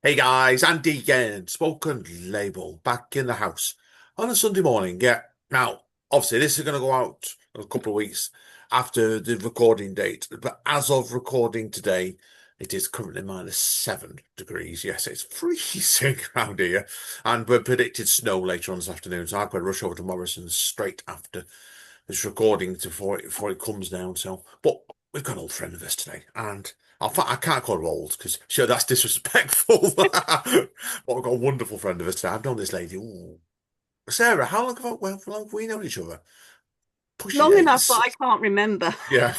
Hey guys, Andy again, spoken label back in the house on a Sunday morning. Yeah, now obviously this is going to go out a couple of weeks after the recording date, but as of recording today, it is currently -7 degrees. Yes, it's freezing around here, and we're predicted snow later on this afternoon. So I've got to rush over to Morrison's straight after this recording before it comes down. So, but we've got an old friend of us today, and I can't call her old because sure that's disrespectful. But we've got a wonderful friend of us today. I've known this lady. Ooh. Sarah, how long have we known each other? Pushing Long enough that eight. I can't remember. Yeah,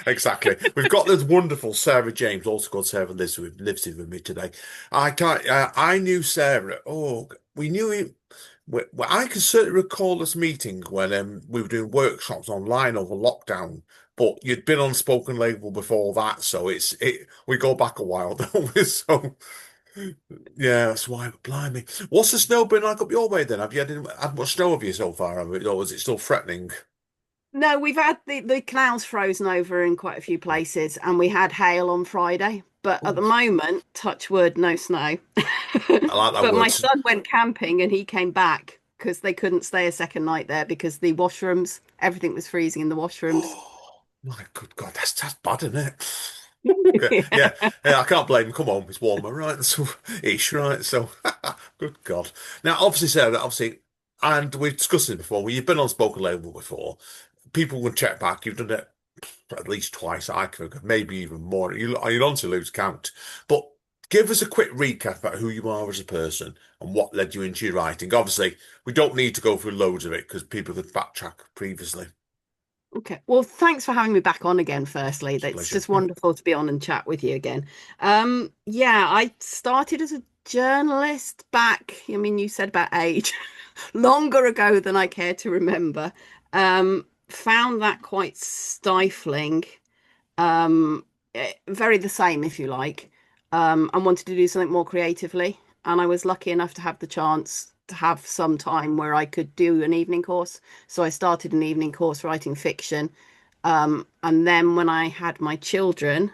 exactly. We've got this wonderful Sarah James, also called Sarah Leavesley, who lives here with me today. I can't. I knew Sarah. Oh, we knew him. Well, I can certainly recall this meeting when we were doing workshops online over lockdown. But you'd been on Spoken Label before that, so it. We go back a while, don't we? So yeah, that's why. Blimey, what's the snow been like up your way then? Have you had much snow of you so far? Or is it still threatening? No, we've had the canals frozen over in quite a few places, and we had hail on Friday. But at the Ooh, moment, touch wood, no snow. I like that But my word. son went camping and he came back because they couldn't stay a second night there because the washrooms, everything was freezing in the washrooms. Oh my good God, that's bad, isn't it? Yeah, yeah, yeah, I can't blame him. Come on, it's warmer, right? So ish, right? So good God. Now, obviously, Sarah, obviously, and we've discussed it before. Well, you've been on Spoken Label before. People will check back. You've done it at least twice, I could, maybe even more. You're on to lose count. But give us a quick recap about who you are as a person and what led you into your writing. Obviously, we don't need to go through loads of it because people could backtrack previously. Okay. Well, thanks for having me back on again, firstly. It's a It's pleasure. just wonderful to be on and chat with you again. Yeah, I started as a journalist back, I mean, you said about age, longer ago than I care to remember. Found that quite stifling. Very the same, if you like. And wanted to do something more creatively. And I was lucky enough to have the chance to have some time where I could do an evening course. So I started an evening course writing fiction. And then when I had my children,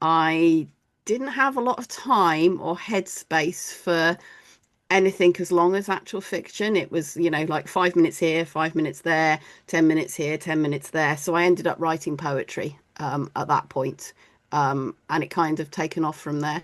I didn't have a lot of time or headspace for anything as long as actual fiction. It was, like 5 minutes here, 5 minutes there, 10 minutes here, 10 minutes there. So I ended up writing poetry at that point. And it kind of taken off from there.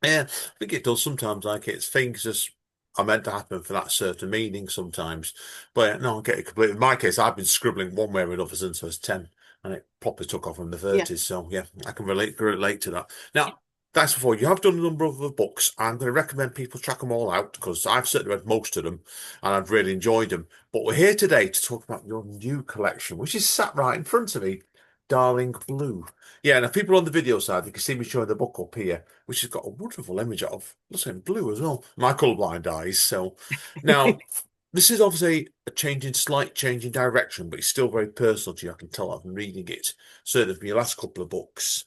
Yeah, I think it does sometimes. Like it's things just are meant to happen for that certain meaning sometimes. But no, I get it completely. In my case, I've been scribbling one way or another since I was 10, and it properly took off in the Yeah. 30s. So yeah, I can relate to that. Now, that's before you have done a number of other books. I'm going to recommend people check them all out because I've certainly read most of them and I've really enjoyed them. But we're here today to talk about your new collection, which is sat right in front of me, Darling Blue. Yeah, and if people on the video side, you can see me showing the book up here, which has got a wonderful image of, looks like blue as well. My colourblind eyes. So now this is obviously a slight change in direction, but it's still very personal to you. I can tell I've been reading it, certainly from your last couple of books.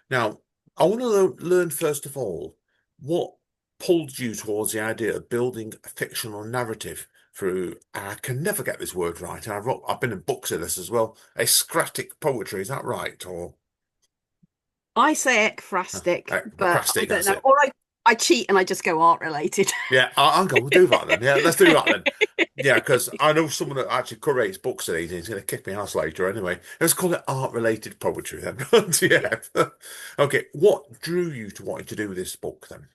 Now, I want to learn first of all, what pulled you towards the idea of building a fictional narrative through, and I can never get this word right, and I've been in books of this as well, ekphrastic poetry, is that right? Or I say ekphrastic, but I ekphrastic, don't that's know. it. Or I cheat and I just go art related. Yeah, I'll go. We'll do that then. Yeah, let's do that then. Yeah, because I know someone that actually curates books these days. He's going to kick me ass later anyway. Let's call it art-related poetry then. But yeah. Okay, what drew you to wanting to do this book then?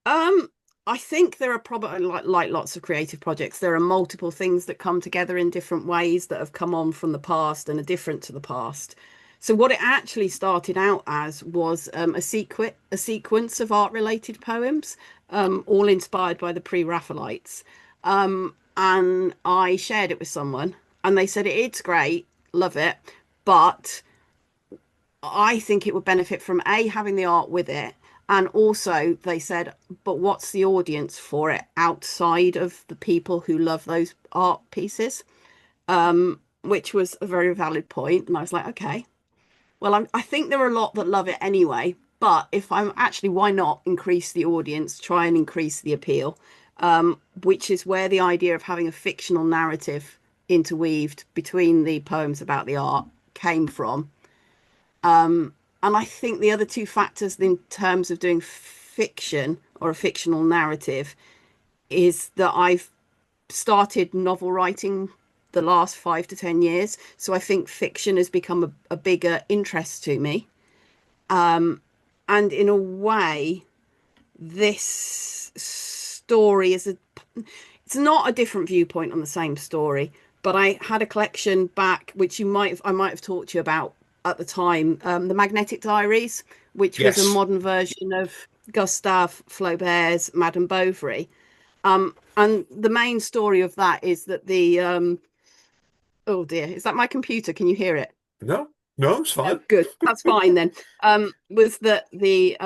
Um, I think there are probably like lots of creative projects. There are multiple things that come together in different ways that have come on from the past and are different to the past. So what it actually started out as was a sequence of art-related poems, all inspired by the Pre-Raphaelites. And I shared it with someone, and they said it's great, love it, but I think it would benefit from A, having the art with it. And also, they said, but what's the audience for it outside of the people who love those art pieces? Which was a very valid point. And I was like, okay, well, I think there are a lot that love it anyway. But if I'm actually, why not increase the audience, try and increase the appeal? Which is where the idea of having a fictional narrative interweaved between the poems about the art came from. And I think the other two factors in terms of doing fiction or a fictional narrative is that I've started novel writing the last 5 to 10 years. So I think fiction has become a bigger interest to me. And in a way, this story is it's not a different viewpoint on the same story, but I had a collection back which I might have talked to you about at the time, the Magnetic Diaries, which was a Yes. modern version of Gustave Flaubert's Madame Bovary. And the main story of that is that oh dear, is that my computer? Can you hear it? No, no, it's No, fine. good. That's fine then. Was that the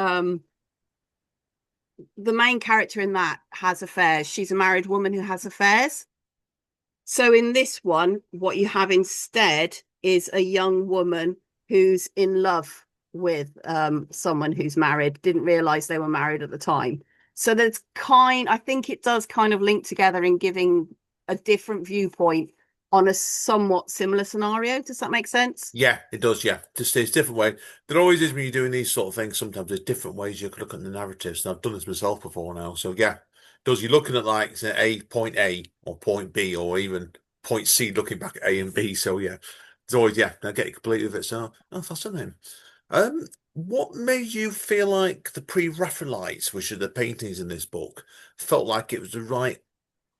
main character in that has affairs. She's a married woman who has affairs. So in this one, what you have instead is a young woman who's in love with someone who's married, didn't realize they were married at the time. So I think it does kind of link together in giving a different viewpoint on a somewhat similar scenario. Does that make sense? Yeah, it does. Yeah, just there's different way. There always is when you're doing these sort of things. Sometimes there's different ways you can look at the narratives, and I've done this myself before now. So yeah, it does you're looking at like say A or point B or even point C, looking back at A and B. So yeah, it's always yeah. I get it completely with it. So oh, fascinating. What made you feel like the Pre-Raphaelites, which are the paintings in this book, felt like it was the right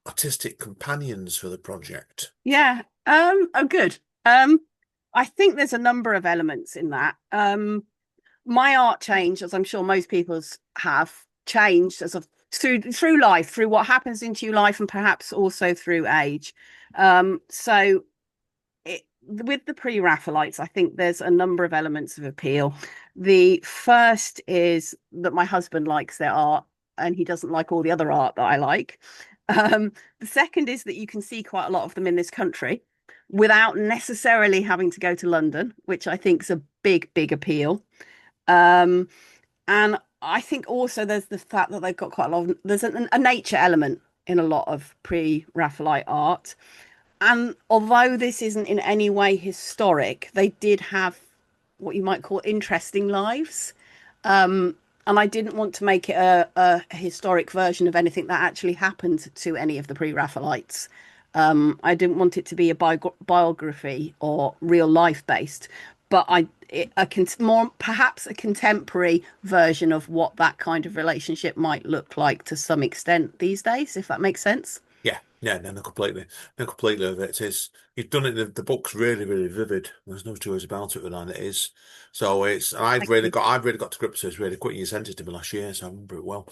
artistic companions for the project? Yeah. Oh, good. I think there's a number of elements in that. My art changed, as I'm sure most people's have changed as of through life, through what happens into your life, and perhaps also through age. So with the Pre-Raphaelites, I think there's a number of elements of appeal. The first is that my husband likes their art, and he doesn't like all the other art that I like. The second is that you can see quite a lot of them in this country without necessarily having to go to London, which I think is a big appeal. Um, and I think also there's the fact that they've got quite a lot of, there's a nature element in a lot of pre-Raphaelite art. And although this isn't in any way historic, they did have what you might call interesting lives. And I didn't want to make it a historic version of anything that actually happened to any of the pre-Raphaelites. I didn't want it to be a biography or real life based, but more perhaps a contemporary version of what that kind of relationship might look like to some extent these days, if that makes sense. Yeah, yeah, no, no, completely of it. It's you've done it. The book's really vivid. There's no two ways about it, and it is. So it's, and Thank you. I've really got to grips with this really quick. You sent it to me last year, so I remember it well.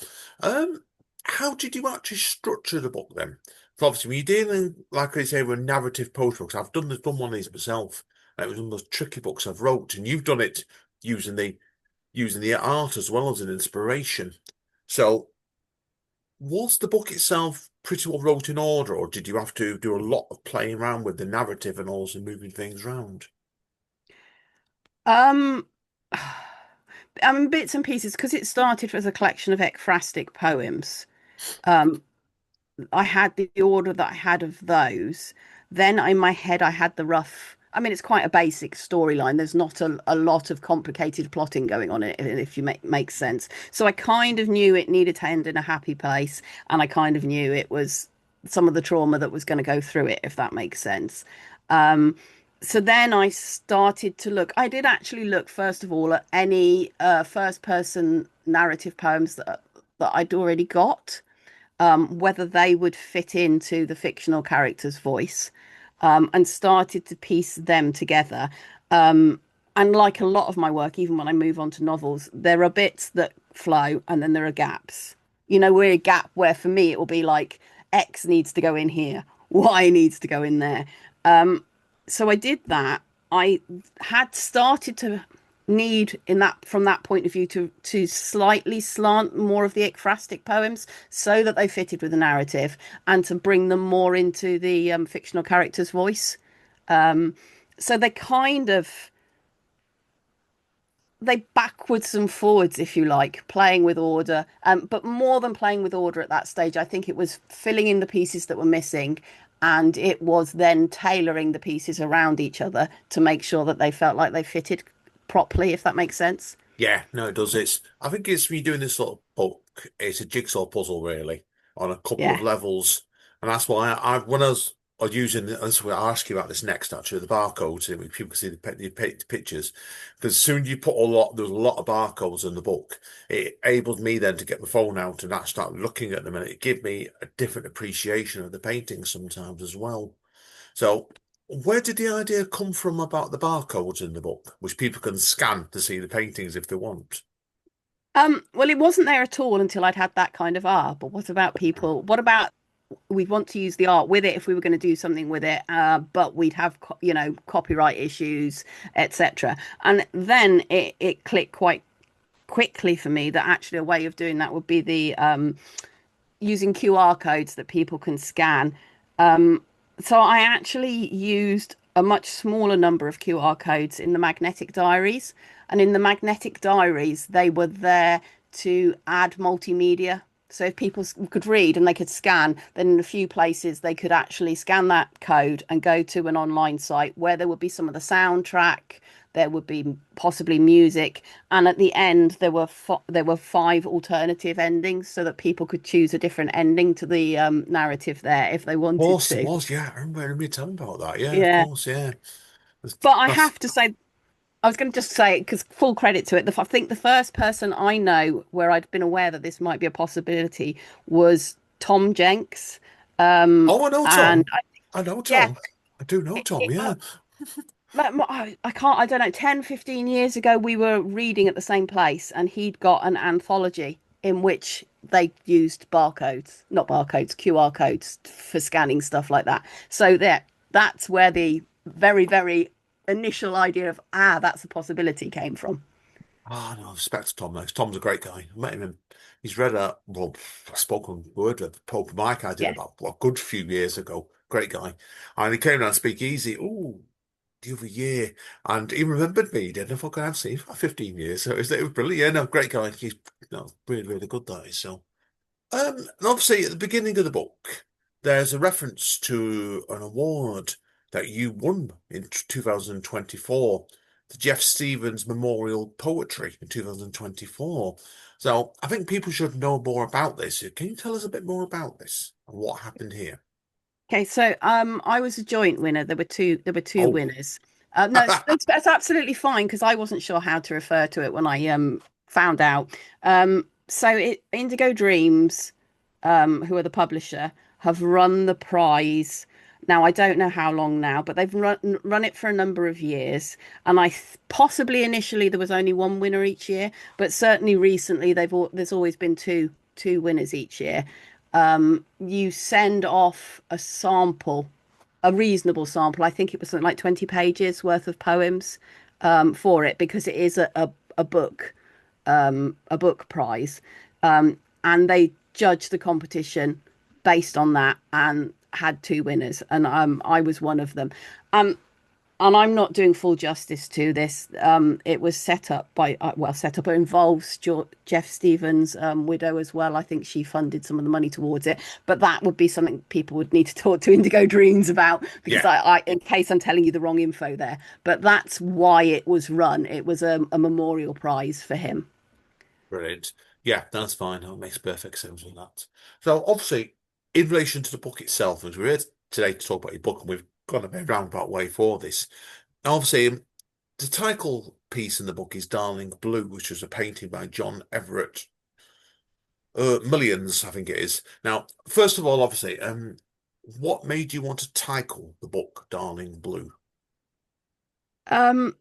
How did you actually structure the book then? So obviously, when you're dealing, like I say, with narrative post books, I've done one of these myself. And it was one of those tricky books I've wrote, and you've done it using the art as well as an inspiration. So. Was the book itself pretty well wrote in order, or did you have to do a lot of playing around with the narrative and also moving things around? Um, I mean, bits and pieces because it started as a collection of ekphrastic poems. Um, I had the order that I had of those. Then in my head, I had the rough. I mean, it's quite a basic storyline. There's not a lot of complicated plotting going on in it, if you makes sense. So I kind of knew it needed to end in a happy place, and I kind of knew it was some of the trauma that was going to go through it, if that makes sense. Um, so then I started to look. I did actually look first of all at any first person narrative poems that I'd already got, whether they would fit into the fictional character's voice, and started to piece them together. And like a lot of my work, even when I move on to novels, there are bits that flow and then there are gaps. We're a gap where for me it will be like X needs to go in here, Y needs to go in there. So I did that. I had started to need in that from that point of view to slightly slant more of the ekphrastic poems so that they fitted with the narrative and to bring them more into the fictional character's voice. So they backwards and forwards, if you like, playing with order. But more than playing with order at that stage, I think it was filling in the pieces that were missing. And it was then tailoring the pieces around each other to make sure that they felt like they fitted properly, if that makes sense. Yeah, no, it does. I think it's me doing this sort of book. It's a jigsaw puzzle, really, on a couple of Yeah. levels, and that's why when I was using, that's why I ask you about this next, actually, the barcodes, so people can see the pictures, because as soon as you put there's a lot of barcodes in the book. It enabled me then to get my phone out and actually start looking at them, and it gave me a different appreciation of the paintings sometimes as well. So, where did the idea come from about the barcodes in the book, which people can scan to see the paintings if they want? Well, it wasn't there at all until I'd had that kind of art. But what about people? What about we want to use the art with it if we were going to do something with it, but we'd have, copyright issues, etc. And then it clicked quite quickly for me that actually a way of doing that would be the using QR codes that people can scan. So I actually used a much smaller number of QR codes in the magnetic diaries. And in the magnetic diaries, they were there to add multimedia. So if people could read and they could scan, then in a few places they could actually scan that code and go to an online site where there would be some of the soundtrack, there would be possibly music, and at the end there were five alternative endings so that people could choose a different ending to the narrative there if they Of wanted course, it to. was. Yeah, I remember me telling about that. Yeah, of Yeah. course. Yeah, But I that's. have to say, I was going to just say, because full credit to it, I think the first person I know where I'd been aware that this might be a possibility was Tom Jenks. Oh, I know And Tom. I know yeah, Tom. I do know Tom. Yeah. I can't, I don't know, 10, 15 years ago, we were reading at the same place and he'd got an anthology in which they used barcodes, not barcodes, QR codes for scanning stuff like that. So that's where the very, very initial idea of, that's a possibility came from. Ah, no, respect to Tom. Though. Tom's a great guy. I met him. He's read a spoken word with Pope Mike I did Yeah. about a good few years ago. Great guy. And he came down to speak easy. Oh, the other year. And he remembered me. He didn't know if I could have seen him for 15 years. So it was brilliant. Yeah, no, great guy. He's really, really good, that is. So. And obviously, at the beginning of the book, there's a reference to an award that you won in 2024, the Jeff Stevens Memorial Poetry in 2024. So I think people should know more about this. Can you tell us a bit more about this and what happened here? Okay, so I was a joint winner. There were two Oh, winners. No, that's absolutely fine because I wasn't sure how to refer to it when I found out. Indigo Dreams, who are the publisher, have run the prize. Now I don't know how long now, but they've run it for a number of years. And possibly initially there was only one winner each year, but certainly recently there's always been two winners each year. You send off a sample, a reasonable sample. I think it was something like 20 pages worth of poems for it because it is a book prize. And they judged the competition based on that and had two winners, and I was one of them. Um, and I'm not doing full justice to this. It was set up by, set up. It involves Jeff Stevens' widow as well. I think she funded some of the money towards it. But that would be something people would need to talk to Indigo Dreams about because yeah, in case I'm telling you the wrong info there. But that's why it was run. It was a memorial prize for him. brilliant. Yeah, that's fine. That makes perfect sense with that. So obviously, in relation to the book itself, as we're here today to talk about your book, and we've gone a very roundabout way for this. Obviously, the title piece in the book is Darling Blue, which was a painting by John Everett. Millions, I think it is. Now, first of all, obviously, what made you want to title the book Darling Blue? Um,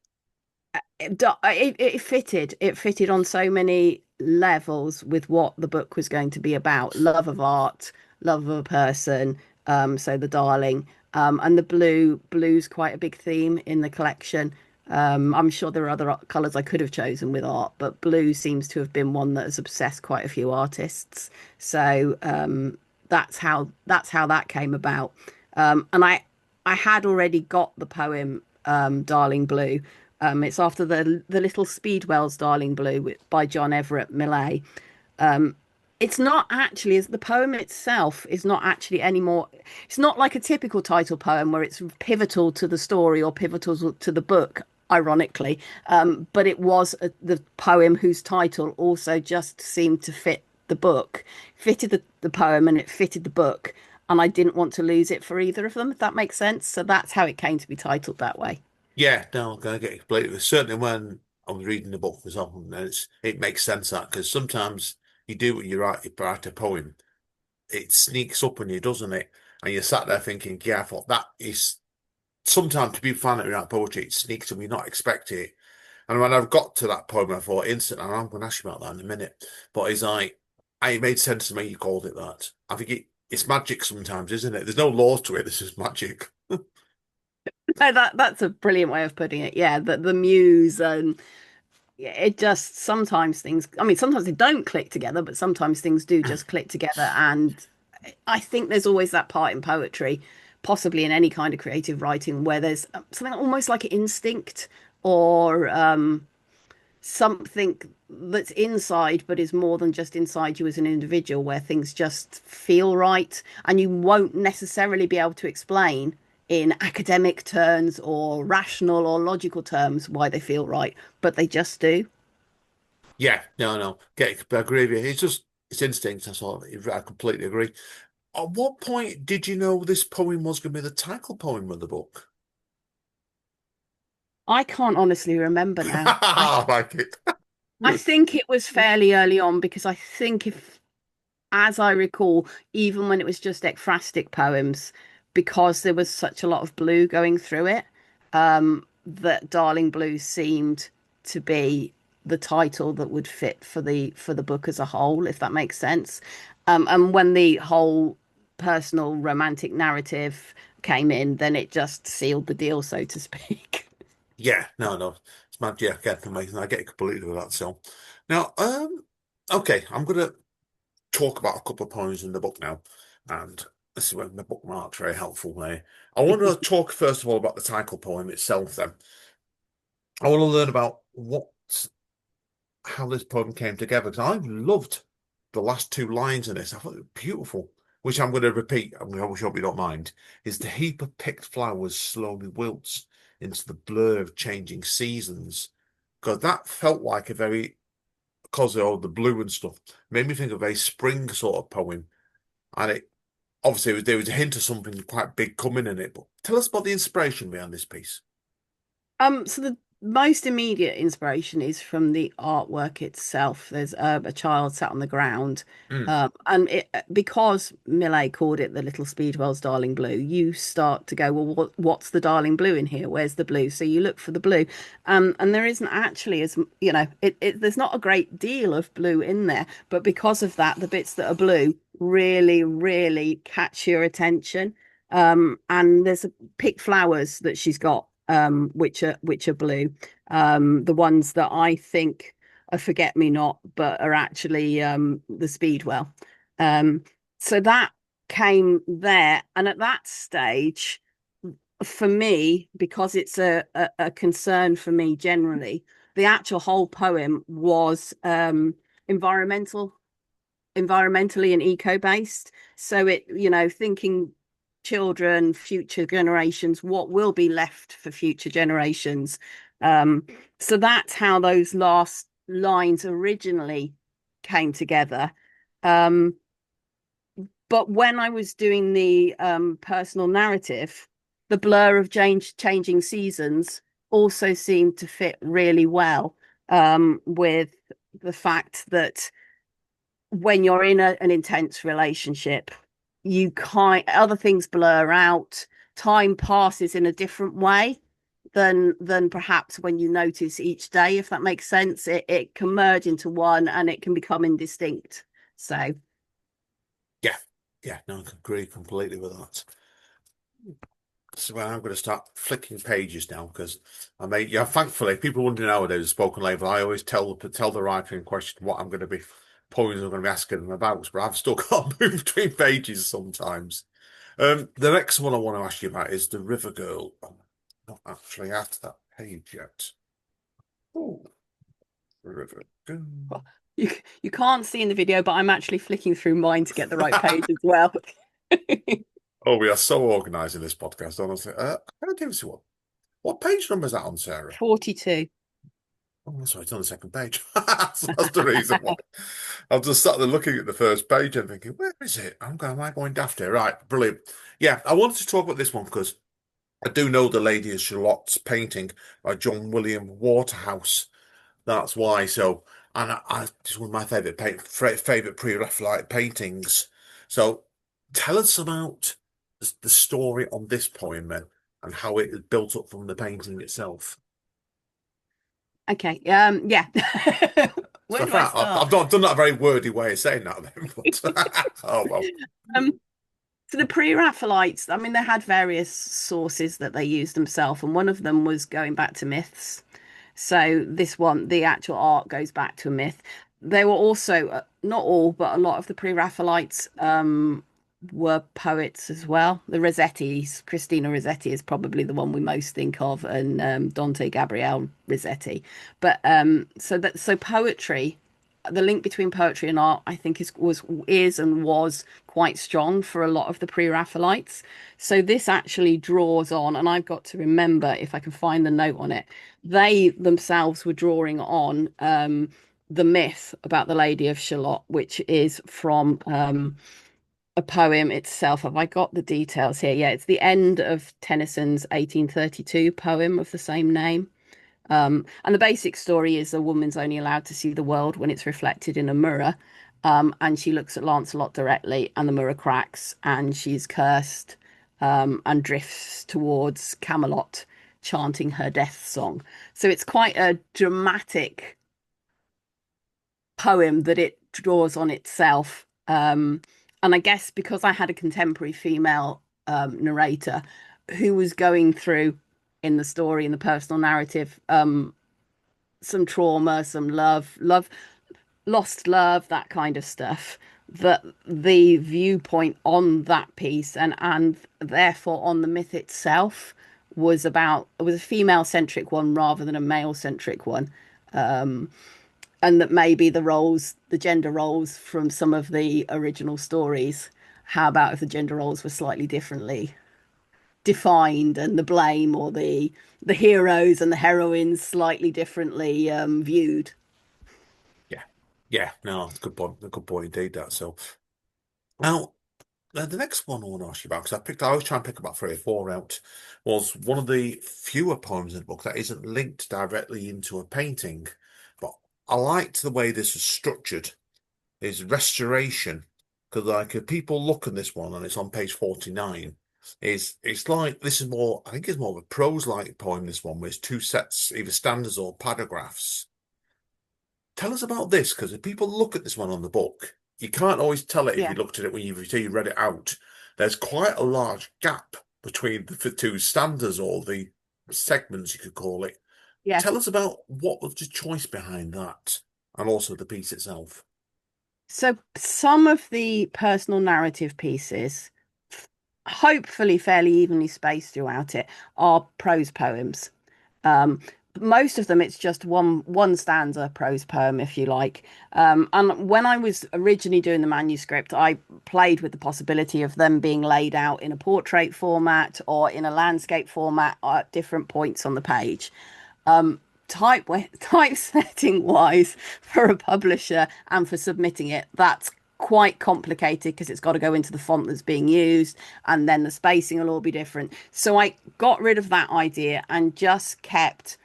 it fitted. It fitted on so many levels with what the book was going to be about. Love of art, love of a person. So the darling. And the blue's quite a big theme in the collection. I'm sure there are other colours I could have chosen with art, but blue seems to have been one that has obsessed quite a few artists. So that's how that came about. And I had already got the poem Darling Blue. It's after the Little Speedwell's Darling Blue by John Everett Millay. It's not actually, as the poem itself is not actually any more. It's not like a typical title poem where it's pivotal to the story or pivotal to the book. ironically. But it was the poem whose title also just seemed to fit the book, fitted the poem and it fitted the book. And I didn't want to lose it for either of them, if that makes sense. So that's how it came to be titled that way. Yeah, no, I'm gonna get it completely. Certainly when I was reading the book as well, and it makes sense that because sometimes you do what you write a poem, it sneaks up on you, doesn't it? And you're sat there thinking, yeah, I thought that is sometimes to be fan of that poetry, it sneaks and we not expect it. And when I've got to that poem, I thought instantly, and I'm going to ask you about that in a minute. But it's like, it made sense to me you called it that. I think it's magic sometimes, isn't it? There's no law to it. This is magic. No, that's a brilliant way of putting it. Yeah, the muse and yeah, it just sometimes things, I mean, sometimes they don't click together, but sometimes things do just click together. And I think there's always that part in poetry, possibly in any kind of creative writing, where there's something almost like an instinct or something that's inside, but is more than just inside you as an individual, where things just feel right. And you won't necessarily be able to explain in academic terms or rational or logical terms why they feel right, but they just do. Yeah, no. I agree with you. It's instinct. That's all. I completely agree. At what point did you know this poem was going to be the title poem of the book? I can't honestly remember now. I like it. I think it was fairly early on because I think if, as I recall, even when it was just ekphrastic poems, because there was such a lot of blue going through it, that Darling Blue seemed to be the title that would fit for the book as a whole, if that makes sense. And when the whole personal romantic narrative came in, then it just sealed the deal, so to speak. Yeah, no. It's mad. Yeah, get amazing. I get completely with that. So now, okay, I'm gonna talk about a couple of poems in the book now, and this is where the bookmark's very helpful there. I want to talk first of all about the title poem itself. Then I want to learn about how this poem came together because I loved the last two lines in this. I thought it was beautiful, which I'm going to repeat. I hope you don't mind. Is the heap of picked flowers slowly wilts into the blur of changing seasons because that felt like a very because of all the blue and stuff made me think of a spring sort of poem, and it obviously there was a hint of something quite big coming in it. But tell us about the inspiration behind this piece. So the most immediate inspiration is from the artwork itself. There's a child sat on the ground, Mm. and because Millet called it the Little Speedwell's Darling Blue, you start to go, well, what's the darling blue in here? Where's the blue? So you look for the blue, and there isn't actually as you know, there's not a great deal of blue in there, but because of that, the bits that are blue really, really catch your attention. And there's pick flowers that she's got which are blue. The ones that I think are forget me not, but are actually the Speedwell. Um, so that came there, and at that stage, for me, because it's a concern for me generally, the actual whole poem was environmentally and eco-based. So it, you know, thinking children, future generations, what will be left for future generations. Um, so that's how those last lines originally came together. Um, but when I was doing the personal narrative, the blur of changing seasons also seemed to fit really well with the fact that when you're in an intense relationship, you kind other things blur out. Time passes in a different way than perhaps when you notice each day, if that makes sense. It can merge into one and it can become indistinct. So Yeah, no, I agree completely with that. So I'm going to start flicking pages now because I mean, yeah, thankfully, people wondering nowadays with spoken label. I always tell the writer in question what I'm going to be poems I'm going to be asking them about, but I've still got to move between pages sometimes. The next one I want to ask you about is the River Girl. I'm not actually at that page yet. Oh, River Girl. you you can't see in the video, but I'm actually flicking through mine to get the right page as well. Oh, we are so organised in this podcast, honestly. I don't see one. What page number is that on, Sarah? 42. Oh, sorry, it's on the second page. So that's the reason why. I was just sat there looking at the first page and thinking, where is it? Am I going daft here? Right, brilliant. Yeah, I wanted to talk about this one because I do know the Lady of Shalot's painting by John William Waterhouse. That's why. So, and it's one of my favorite Pre-Raphaelite paintings. So, tell us about the story on this poem, then, and how it is built up from the painting itself. Okay. Yeah. Where So, do I I've start? not done that a very wordy way of saying that, then, but oh well. Um, so the Pre-Raphaelites, I mean, they had various sources that they used themselves, and one of them was going back to myths. So this one, the actual art goes back to a myth. They were also, not all, but a lot of the Pre-Raphaelites were poets as well. The Rossettis, Christina Rossetti is probably the one we most think of, and Dante Gabriel Rossetti. But so poetry, the link between poetry and art, I think is and was quite strong for a lot of the Pre-Raphaelites. So this actually draws on, and I've got to remember if I can find the note on it. They themselves were drawing on the myth about the Lady of Shalott, which is from a poem itself. Have I got the details here? Yeah, it's the end of Tennyson's 1832 poem of the same name. And the basic story is a woman's only allowed to see the world when it's reflected in a mirror. And she looks at Lancelot directly, and the mirror cracks, and she's cursed, and drifts towards Camelot, chanting her death song. So it's quite a dramatic poem that it draws on itself. And I guess because I had a contemporary female narrator who was going through in the story, in the personal narrative, some trauma, some love, lost love, that kind of stuff. That the viewpoint on that piece and therefore on the myth itself was a female centric one rather than a male centric one. And that maybe the gender roles from some of the original stories, how about if the gender roles were slightly differently defined and the blame or the heroes and the heroines slightly differently viewed. Yeah, yeah. No, it's a good point. A good point indeed. That. So now. The next one I want to ask you about, because I always try and pick about three or four out, was one of the fewer poems in the book that isn't linked directly into a painting. But I liked the way this is structured, is restoration. Because like if people look at this one and it's on page 49, it's like this is more, I think it's more of a prose-like poem, this one, where it's two sets, either stanzas or paragraphs. Tell us about this, because if people look at this one on the book, you can't always tell it if you Yeah. looked at it when you read it out. There's quite a large gap between the two stanzas or the segments, you could call it. Tell Yes. us about what was the choice behind that and also the piece itself. So some of the personal narrative pieces, hopefully fairly evenly spaced throughout it, are prose poems. Um, Most of them, it's just one stanza prose poem, if you like. And when I was originally doing the manuscript, I played with the possibility of them being laid out in a portrait format or in a landscape format at different points on the page. Typesetting wise, for a publisher and for submitting it, that's quite complicated because it's got to go into the font that's being used, and then the spacing will all be different. So I got rid of that idea and just kept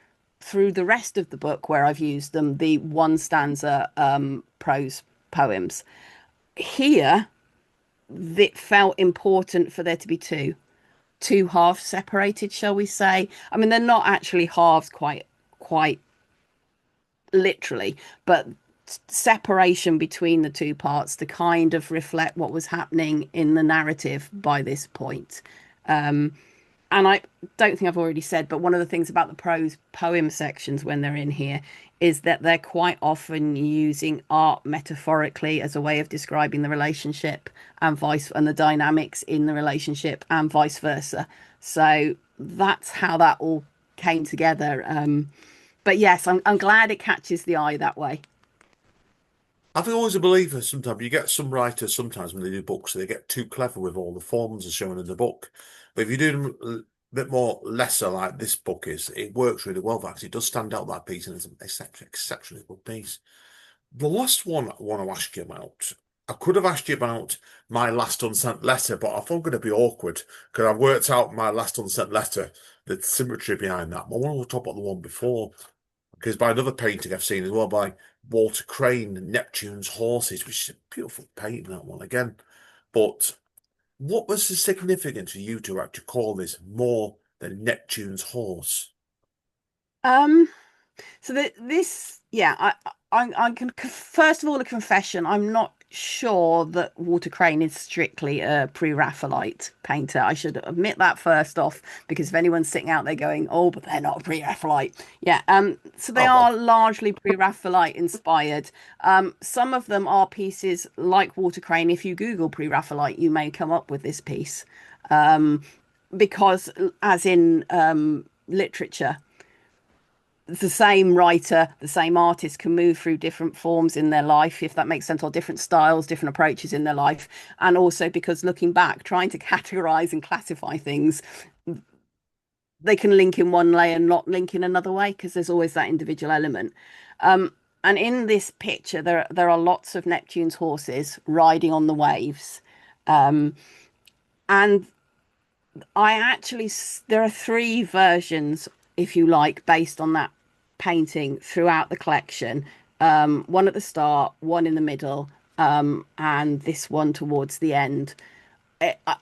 through the rest of the book where I've used them the one stanza prose poems. Here, it felt important for there to be two halves separated, shall we say? I mean, they're not actually halves quite literally, but separation between the two parts to kind of reflect what was happening in the narrative by this point. And I don't think I've already said, but one of the things about the prose poem sections when they're in here is that they're quite often using art metaphorically as a way of describing the relationship and the dynamics in the relationship and vice versa. So that's how that all came together. But yes, I'm glad it catches the eye that way. I've always a believer sometimes you get some writers sometimes when they do books, they get too clever with all the forms as shown in the book. But if you do them bit more lesser like this book is, it works really well. That it does stand out, that piece, and it's an exceptionally good piece. The last one I want to ask you about, I could have asked you about my last unsent letter, but I thought I'm going to be awkward because I've worked out my last unsent letter, the symmetry behind that. But I want to talk about the one before, because by another painting I've seen as well, by Walter Crane, Neptune's Horses, which is a beautiful painting, that one again. But what was the significance for you to actually call this more than Neptune's Horse? Um, So this, yeah, I can first of all a confession. I'm not sure that Walter Crane is strictly a pre-Raphaelite painter. I should admit that first off, because if anyone's sitting out there going, "Oh, but they're not a pre-Raphaelite," yeah, so they Oh, well, are largely pre-Raphaelite inspired. Some of them are pieces like Walter Crane. If you Google pre-Raphaelite, you may come up with this piece, because as in literature, the same writer, the same artist can move through different forms in their life, if that makes sense, or different styles, different approaches in their life. And also because looking back, trying to categorize and classify things, they can link in one way and not link in another way because there's always that individual element. Um, and in this picture, there are lots of Neptune's horses riding on the waves. Um, and I actually, there are three versions, if you like, based on that painting throughout the collection. One at the start, one in the middle, and this one towards the end.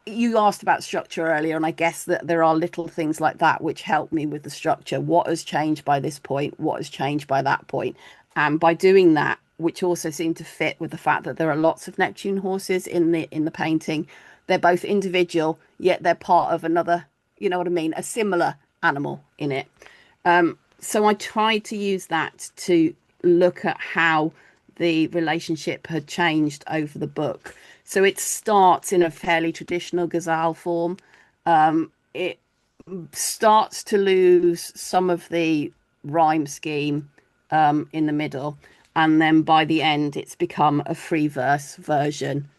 You asked about structure earlier, and I guess that there are little things like that which help me with the structure. What has changed by this point? What has changed by that point? And by doing that, which also seemed to fit with the fact that there are lots of Neptune horses in the painting. They're both individual, yet they're part of another, you know what I mean, a similar animal in it. So I tried to use that to look at how the relationship had changed over the book. So it starts in a fairly traditional ghazal form. It starts to lose some of the rhyme scheme in the middle, and then by the end, it's become a free verse version.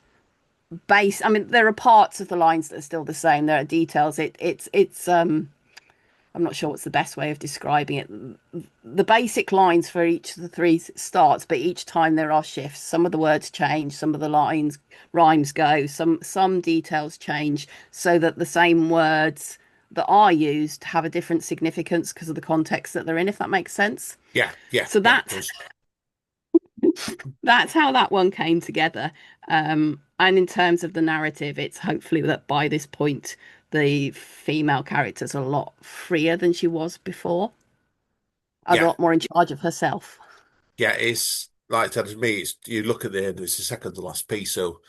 I mean, there are parts of the lines that are still the same. There are details. It's I'm not sure what's the best way of describing it. The basic lines for each of the three starts, but each time there are shifts. Some of the words change, some of the lines rhymes go, some details change, so that the same words that are used have a different significance because of the context that they're in, if that makes sense. yeah, yeah, So yeah, it does. that's how that one came together. And in terms of the narrative, it's hopefully that by this point the female character's a lot freer than she was before, a Yeah, lot more in charge of herself. yeah, it's like I said to me, it's you look at the end, it's the second to last piece, so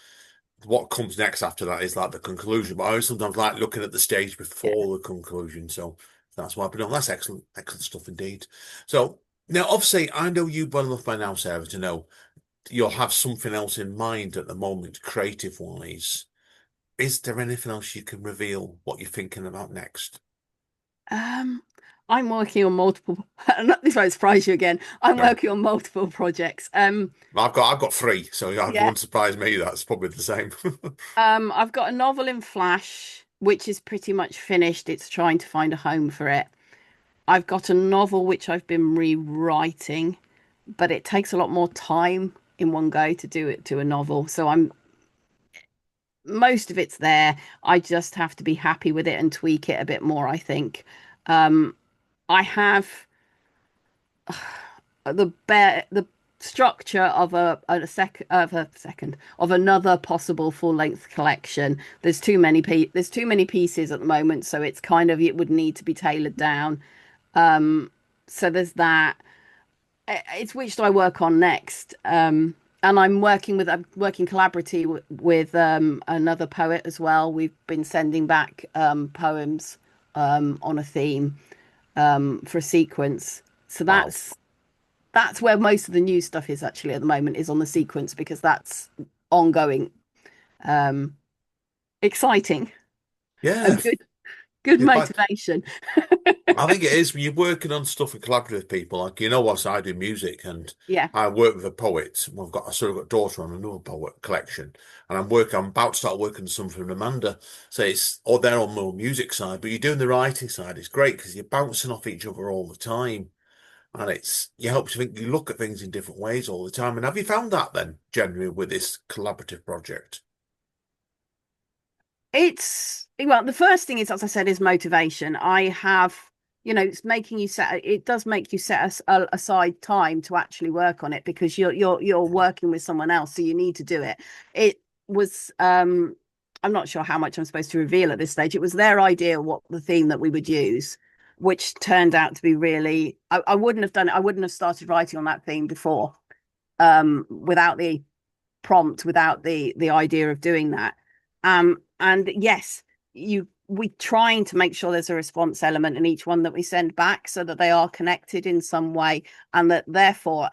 what comes next after that is like the conclusion. But I always sometimes like looking at the stage Yeah. before the conclusion. So that's why. But no, that's excellent, excellent stuff indeed. So now, obviously, I know you well enough by now, Sarah, to know you'll have something else in mind at the moment, creative wise. Is there anything else you can reveal what you're thinking about next? Um, I'm working on multiple. This won't surprise you again. I'm No, working on multiple projects. I've got three, so it Yeah. won't surprise me. That's probably the same. I've got a novel in Flash, which is pretty much finished. It's trying to find a home for it. I've got a novel which I've been rewriting, but it takes a lot more time in one go to do it to a novel. So I'm most of it's there. I just have to be happy with it and tweak it a bit more, I think. Um, I have the structure of a second of another possible full length collection. There's too many pieces at the moment, so it's kind of it would need to be tailored down. So there's that. It's which do I work on next? And I'm working collaboratively with another poet as well. We've been sending back poems on a theme for a sequence. So Wow. that's where most of the new stuff is actually at the moment is on the sequence because that's ongoing, um, exciting Yeah. and good. Good You find, motivation. I think it is when you're working on stuff with collaborative people, like you know what, I do music and Yeah. I work with a poet. I sort of got a daughter on another poet collection, and I'm about to start working on something with Amanda. So they're on more music side, but you're doing the writing side. It's great because you're bouncing off each other all the time. And you helps you think you look at things in different ways all the time. And have you found that then, generally, with this collaborative project? It's well, the first thing is, as I said, is motivation. I have, it's making you set. It does make you set aside time to actually work on it because you're working with someone else, so you need to do it. It was, I'm not sure how much I'm supposed to reveal at this stage. It was their idea what the theme that we would use, which turned out to be really. I wouldn't have done it. I wouldn't have started writing on that theme before, without the prompt, without the idea of doing that. And yes, we trying to make sure there's a response element in each one that we send back so that they are connected in some way, and that therefore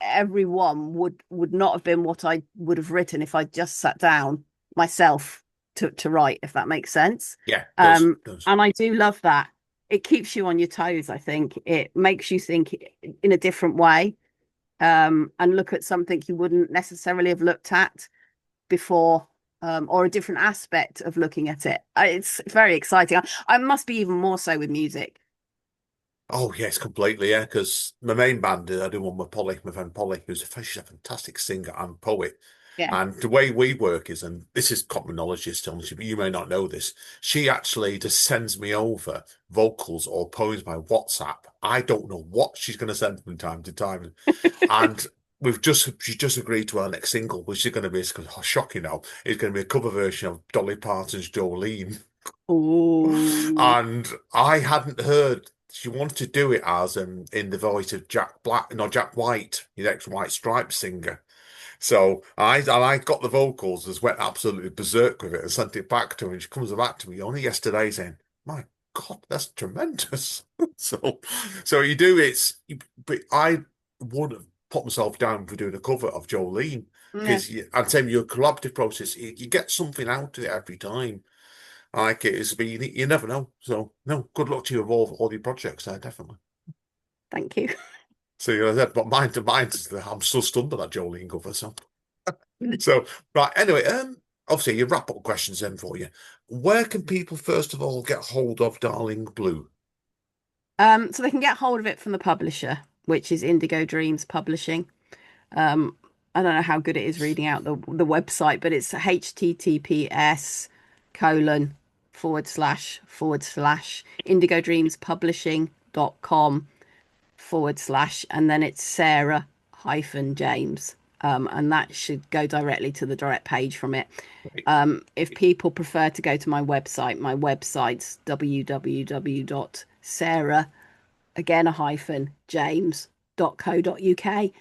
every one would not have been what I would have written if I just sat down myself to write, if that makes sense. Yeah, it does. And I do love that. It keeps you on your toes, I think. It makes you think in a different way, and look at something you wouldn't necessarily have looked at before, or a different aspect of looking at it. It's very exciting. I must be even more so with music. Oh yes, completely. Yeah, because my main band, I do one with Polly, my friend Polly, she's a fantastic singer and poet. Yeah. And the way we work is, and this is common knowledge, just telling you, but you may not know this. She actually just sends me over vocals or poems by WhatsApp. I don't know what she's going to send from time to time, and she just agreed to our next single, which is going to be shocking now. It's going to be a cover version of Dolly Parton's Jolene. Oh, And I hadn't heard she wanted to do it as in the voice of Jack Black, no, Jack White, the ex-White Stripes singer. So I got the vocals, just went absolutely berserk with it and sent it back to her. And she comes back to me only yesterday saying, "My God, that's tremendous." So you do but I would have put myself down for doing a cover of Jolene yeah. because I'd say your collaborative process, you get something out of it every time. I like it. But you never know. So no, good luck to you with all your projects there, definitely. Thank you. So you know, that, but mine I'm still stunned by that Jolene cover. So right. Anyway, obviously your wrap up questions then for you. Where can people first of all get hold of Darling Blue? So they can get hold of it from the publisher, which is Indigo Dreams Publishing. I don't know how good it is reading out the website, but it's https colon // indigodreamspublishing.com / and then it's Sarah James. And that should go directly to the direct page from it. Right. If people prefer to go to my website's www.sarah, again a hyphen, james.co.uk.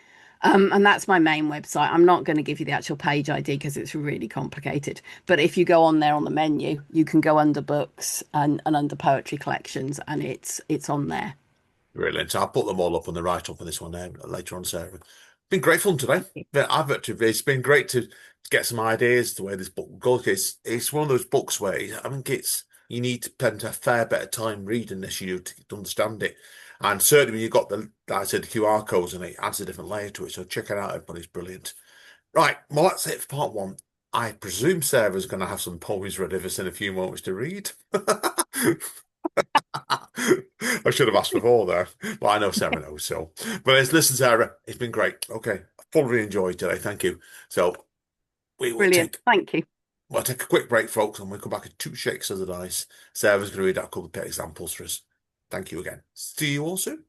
And that's my main website. I'm not going to give you the actual page ID because it's really complicated. But if you go on there on the menu, you can go under books and under poetry collections, and it's on there. Brilliant. I'll put them all up on the write up for this one later on, Sarah. Been great fun today. It's been great to get some ideas to where this book goes. It's one of those books where I think you need to spend a fair bit of time reading this you to understand it. And certainly when you've got like I said, the QR codes and it adds a different layer to it. So check it out, everybody's brilliant. Right, well that's it for part one. I presume Sarah's going to have some poems ready for us in a few moments to read. I should have asked before there, but I know Sarah knows. So, but listen, Sarah, it's been great. Okay, thoroughly enjoyed today. Thank you. So we will Brilliant. take Thank you. we'll take a quick break, folks, and we'll come back in two shakes of the dice. Sarah's going to read out a couple of examples for us. Thank you again. See you all soon.